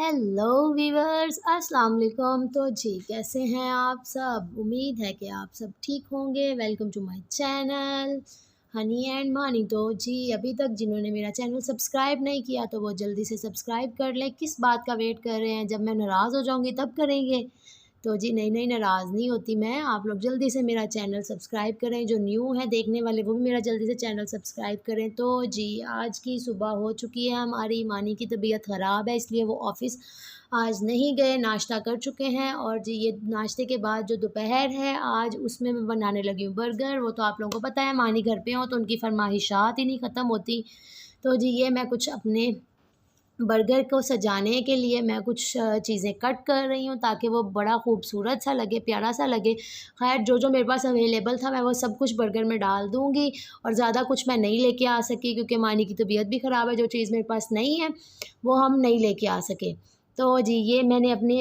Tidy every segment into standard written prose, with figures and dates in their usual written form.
Hello viewers, अस्सलाम वालेकुम। तो जी कैसे हैं आप सब? उम्मीद है कि आप सब ठीक होंगे। Welcome to my channel Honey and Mani. तो जी अभी तक जिन्होंने मेरा चैनल सब्सक्राइब नहीं किया तो वो जल्दी से सब्सक्राइब कर लें। किस बात का वेट कर रहे हैं? जब मैं नाराज़ हो जाऊँगी तब करेंगे। तो जी नहीं नाराज़ नहीं होती मैं। आप लोग जल्दी से मेरा चैनल सब्सक्राइब करें। जो न्यू है देखने वाले वो भी मेरा जल्दी से चैनल सब्सक्राइब करें। तो जी आज की सुबह हो चुकी है हमारी। मानी की तबीयत ख़राब है इसलिए वो ऑफ़िस आज नहीं गए, नाश्ता कर चुके हैं। और जी ये नाश्ते के बाद जो दोपहर है आज उसमें मैं बनाने लगी हूँ बर्गर। वो तो आप लोगों को पता है, मानी घर पे हों तो उनकी फ़रमाइशात ही नहीं ख़त्म होती। तो जी ये मैं कुछ अपने बर्गर को सजाने के लिए मैं कुछ चीज़ें कट कर रही हूँ ताकि वो बड़ा खूबसूरत सा लगे, प्यारा सा लगे। ख़ैर जो मेरे पास अवेलेबल था मैं वो सब कुछ बर्गर में डाल दूँगी और ज़्यादा कुछ मैं नहीं लेके आ सकी क्योंकि मानी की तबीयत भी ख़राब है। जो चीज़ मेरे पास नहीं है वो हम नहीं लेके आ सके। तो जी ये मैंने अपनी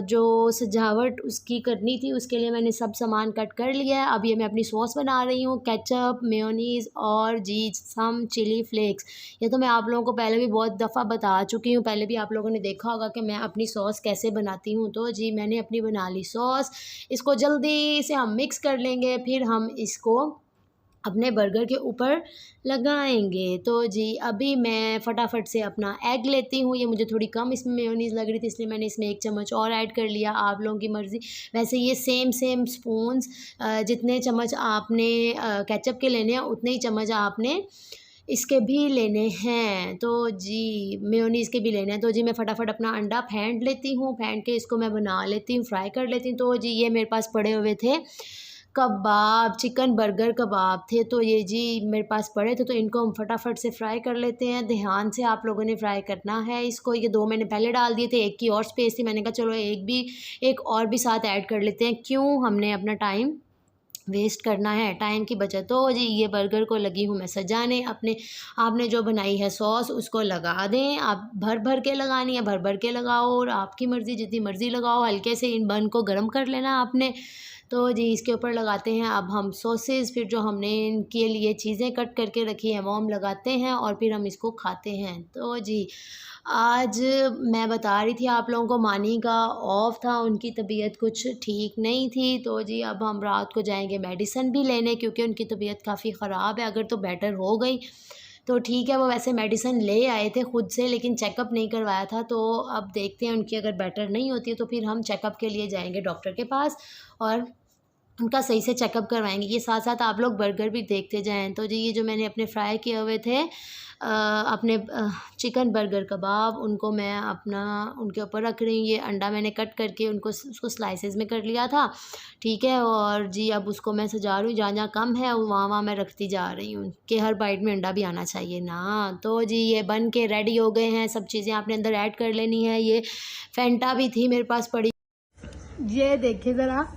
जो सजावट उसकी करनी थी उसके लिए मैंने सब सामान कट कर लिया है। अब ये मैं अपनी सॉस बना रही हूँ, केचप, मेयोनीज़ और जी सम चिली फ्लेक्स। ये तो मैं आप लोगों को पहले भी बहुत दफ़ा बता चुकी हूँ, पहले भी आप लोगों ने देखा होगा कि मैं अपनी सॉस कैसे बनाती हूँ। तो जी मैंने अपनी बना ली सॉस, इसको जल्दी से हम मिक्स कर लेंगे, फिर हम इसको अपने बर्गर के ऊपर लगाएँगे। तो जी अभी मैं फटाफट से अपना एग लेती हूँ। ये मुझे थोड़ी कम इसमें मेयोनीज़ लग रही थी इसलिए मैंने इसमें 1 चम्मच और ऐड कर लिया, आप लोगों की मर्ज़ी। वैसे ये सेम स्पून्स जितने चम्मच आपने केचप के लेने हैं उतने ही चम्मच आपने इसके भी लेने हैं। तो जी मेयोनीज़ के भी लेने हैं। तो जी मैं फटाफट अपना अंडा फेंट लेती हूँ, फेंट के इसको मैं बना लेती हूँ, फ्राई कर लेती हूँ। तो जी ये मेरे पास पड़े हुए थे कबाब, चिकन बर्गर कबाब थे। तो ये जी मेरे पास पड़े थे तो इनको हम फटाफट से फ्राई कर लेते हैं। ध्यान से आप लोगों ने फ्राई करना है इसको। ये 2 मैंने पहले डाल दिए थे, एक की और स्पेस थी, मैंने कहा चलो एक और भी साथ ऐड कर लेते हैं। क्यों हमने अपना टाइम वेस्ट करना है, टाइम की बचत। तो जी ये बर्गर को लगी हूँ मैं सजाने। अपने आपने जो बनाई है सॉस उसको लगा दें। आप भर के लगानी है, भर के लगाओ और आपकी मर्ज़ी जितनी मर्ज़ी लगाओ। हल्के से इन बन को गर्म कर लेना आपने। तो जी इसके ऊपर लगाते हैं अब हम सॉसेस। फिर जो हमने इनके लिए चीज़ें कट करके रखी हैं वो हम लगाते हैं और फिर हम इसको खाते हैं। तो जी आज मैं बता रही थी आप लोगों को, मानी का ऑफ था, उनकी तबीयत कुछ ठीक नहीं थी। तो जी अब हम रात को जाएंगे मेडिसिन भी लेने क्योंकि उनकी तबीयत काफ़ी ख़राब है। अगर तो बेटर हो गई तो ठीक है, वो वैसे मेडिसिन ले आए थे खुद से लेकिन चेकअप नहीं करवाया था। तो अब देखते हैं उनकी अगर बेटर नहीं होती है तो फिर हम चेकअप के लिए जाएंगे डॉक्टर के पास और उनका सही से चेकअप करवाएँगे। ये साथ-साथ आप लोग बर्गर भी देखते जाएँ। तो जी ये जो मैंने अपने फ्राई किए हुए थे अपने चिकन बर्गर कबाब, उनको मैं अपना उनके ऊपर रख रही हूँ। ये अंडा मैंने कट करके उसको स्लाइसेस में कर लिया था, ठीक है। और जी अब उसको मैं सजा रही हूँ, जहाँ-जहाँ कम है वहाँ-वहाँ मैं रखती जा रही हूँ कि हर बाइट में अंडा भी आना चाहिए ना। तो जी ये बन के रेडी हो गए हैं, सब चीज़ें आपने अंदर ऐड कर लेनी है। ये फैंटा भी थी मेरे पास पड़ी। ये देखिए ज़रा,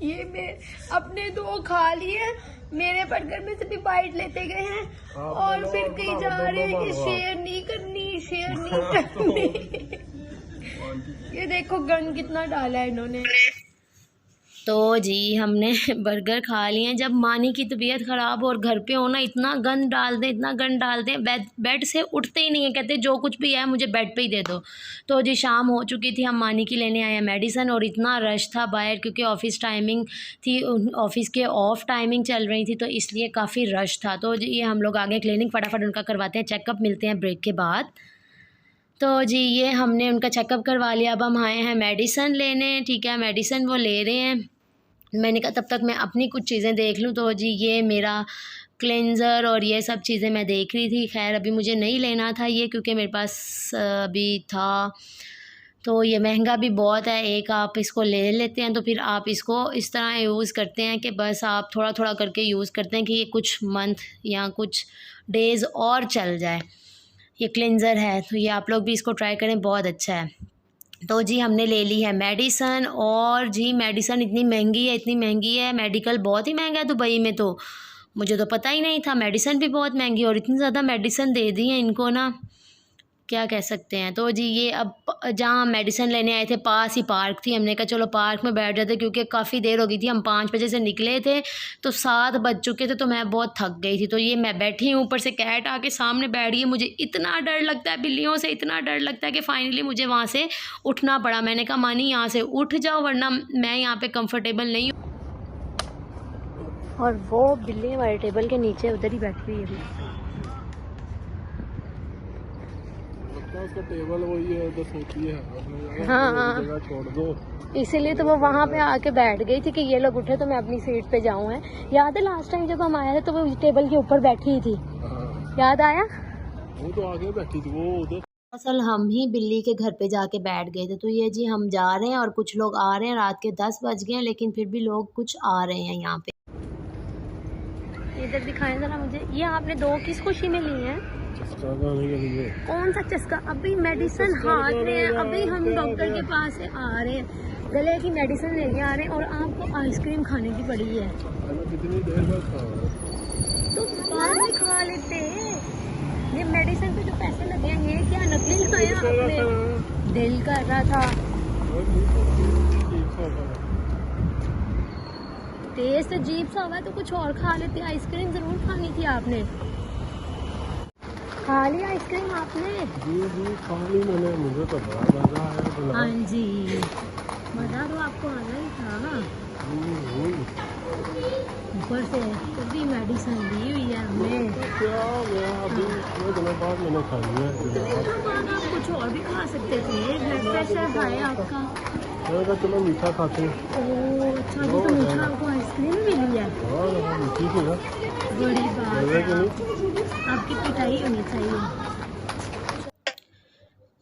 ये मैं अपने 2 खा लिए, मेरे बर्गर में से भी बाइट लेते गए हैं और फिर कहीं जा रहे हैं कि शेयर नहीं करनी, शेयर नहीं करनी। ये देखो गंद कितना डाला है इन्होंने। तो जी हमने बर्गर खा लिए हैं। जब मानी की तबीयत ख़राब हो और घर पे हो ना, इतना गंद डाल दें, इतना गंद डाल दें, बेड से उठते ही नहीं है, कहते जो कुछ भी है मुझे बेड पे ही दे दो। तो जी शाम हो चुकी थी, हम मानी की लेने आए हैं मेडिसिन और इतना रश था बाहर क्योंकि ऑफ़िस टाइमिंग थी, ऑफ़िस के ऑफ टाइमिंग चल रही थी तो इसलिए काफ़ी रश था। तो जी ये हम लोग आगे क्लिनिक फटाफट उनका करवाते हैं चेकअप, मिलते हैं ब्रेक के बाद। तो जी ये हमने उनका चेकअप करवा लिया, अब हम आए हैं मेडिसिन लेने, ठीक है। मेडिसिन वो ले रहे हैं, मैंने कहा तब तक मैं अपनी कुछ चीज़ें देख लूँ। तो जी ये मेरा क्लेंज़र और ये सब चीज़ें मैं देख रही थी। ख़ैर अभी मुझे नहीं लेना था ये क्योंकि मेरे पास अभी था। तो ये महंगा भी बहुत है, एक आप इसको ले लेते हैं तो फिर आप इसको इस तरह यूज़ करते हैं कि बस आप थोड़ा-थोड़ा करके यूज़ करते हैं कि ये कुछ मंथ या कुछ डेज़ और चल जाए। ये क्लेंज़र है तो ये आप लोग भी इसको ट्राई करें, बहुत अच्छा है। तो जी हमने ले ली है मेडिसन और जी मेडिसन इतनी महंगी है, मेडिकल बहुत ही महंगा है दुबई में। तो मुझे तो पता ही नहीं था, मेडिसन भी बहुत महंगी और इतनी ज़्यादा मेडिसन दे दी है इनको ना क्या कह सकते हैं। तो जी ये अब जहाँ हम मेडिसिन लेने आए थे पास ही पार्क थी, हमने कहा चलो पार्क में बैठ जाते, क्योंकि काफ़ी देर हो गई थी, हम 5 बजे से निकले थे तो 7 बज चुके थे, तो मैं बहुत थक गई थी। तो ये मैं बैठी हूँ, ऊपर से कैट आके सामने बैठ गई। मुझे इतना डर लगता है बिल्लियों से, इतना डर लगता है कि फाइनली मुझे वहाँ से उठना पड़ा। मैंने कहा मानी यहाँ से उठ जाओ वरना मैं यहाँ पे कंफर्टेबल नहीं हूँ। और वो बिल्ली हमारे टेबल के नीचे उधर ही बैठी हुई है। उसका टेबल वही है, उधर सोती है। हाँ, जगह छोड़ दो, इसीलिए तो वो वहाँ पे आके बैठ गई थी कि ये लोग उठे तो मैं अपनी सीट पे जाऊँ। है याद है लास्ट टाइम जब हम आए थे तो वो टेबल के ऊपर बैठी थी, याद आया? वो तो आगे बैठी थी, वो उधर। असल हम ही बिल्ली के घर पे जाके बैठ गए थे। तो ये जी हम जा रहे हैं और कुछ लोग आ रहे हैं, रात के 10 बज गए हैं लेकिन फिर भी लोग कुछ आ रहे हैं यहाँ पे। इधर दिखाएं जरा मुझे, ये आपने 2 किस खुशी में ली हैं? चस्का खाने के लिए। कौन सा चस्का? अभी मेडिसिन हाथ में है, अभी हम डॉक्टर के पास से आ रहे हैं, गले की मेडिसिन लेके आ रहे हैं और आपको आइसक्रीम खाने की पड़ी है। कितनी देर बाद खाओ? तो बाद में खा लेते। ये मेडिसिन पे जो पैसे लगे हैं ये क्या नकली लगाया आपने? दिल कर रहा था। टेस्ट अजीब सा हुआ तो कुछ और खा लेते। आइसक्रीम जरूर खानी थी आपने। खा ली आइसक्रीम आपने? जी खा ली मैंने, मुझे तो बड़ा मजा आया। हाँ जी, मजा तो आपको आना ही था। ऊपर से कभी मेडिसिन दी हुई है हमने। क्या अभी 2 दिनों बाद मैंने खाई है। आप कुछ और भी खा सकते थे, ब्लड प्रेशर हाई आपका। चलो मीठा खाते हैं। ओह अच्छा जी, तो मीठा आपको आइसक्रीम मिली है? हाँ मीठी थी ना। बड़ी बात है, आपकी पिटाई होनी चाहिए।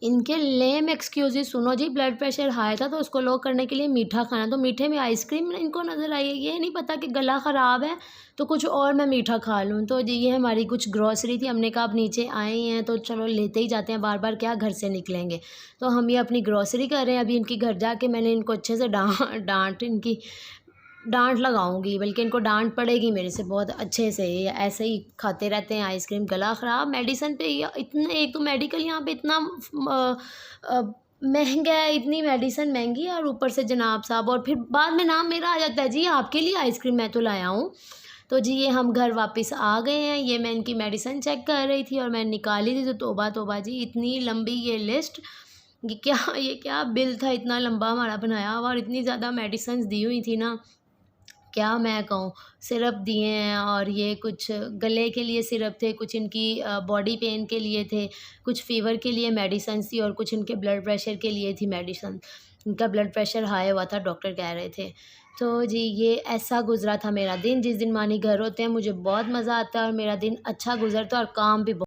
इनके लेम एक्सक्यूजेस सुनो जी, ब्लड प्रेशर हाई था तो उसको लो करने के लिए मीठा खाना, तो मीठे में आइसक्रीम इनको नज़र आई है। ये नहीं पता कि गला ख़राब है तो कुछ और मैं मीठा खा लूँ। तो जी ये हमारी कुछ ग्रॉसरी थी, हमने कहा अब नीचे आए हैं तो चलो लेते ही जाते हैं, बार बार क्या घर से निकलेंगे। तो हम ये अपनी ग्रॉसरी कर रहे हैं। अभी इनकी घर जाके मैंने इनको अच्छे से डांट इनकी डांट लगाऊंगी, बल्कि इनको डांट पड़ेगी मेरे से बहुत अच्छे से। ये ऐसे ही खाते रहते हैं आइसक्रीम, गला ख़राब, मेडिसिन पे इतने, एक तो मेडिकल यहाँ पे इतना महंगा है, इतनी मेडिसिन महंगी है और ऊपर से जनाब साहब, और फिर बाद में नाम मेरा आ जाता है जी आपके लिए आइसक्रीम मैं तो लाया हूँ। तो जी ये हम घर वापस आ गए हैं। ये मैं इनकी मेडिसिन चेक कर रही थी और मैंने निकाली थी, तो तौबा तौबा जी इतनी लंबी ये लिस्ट, ये क्या बिल था इतना लंबा हमारा बनाया हुआ, और इतनी ज़्यादा मेडिसिन दी हुई थी ना, क्या मैं कहूँ। सिरप दिए हैं और ये कुछ गले के लिए सिरप थे, कुछ इनकी बॉडी पेन के लिए थे, कुछ फ़ीवर के लिए मेडिसिन थी और कुछ इनके ब्लड प्रेशर के लिए थी मेडिसिन। इनका ब्लड प्रेशर हाई हुआ था, डॉक्टर कह रहे थे। तो जी ये ऐसा गुज़रा था मेरा दिन। जिस दिन मानी घर होते हैं मुझे बहुत मज़ा आता है और मेरा दिन अच्छा गुज़रता है और काम भी बहुत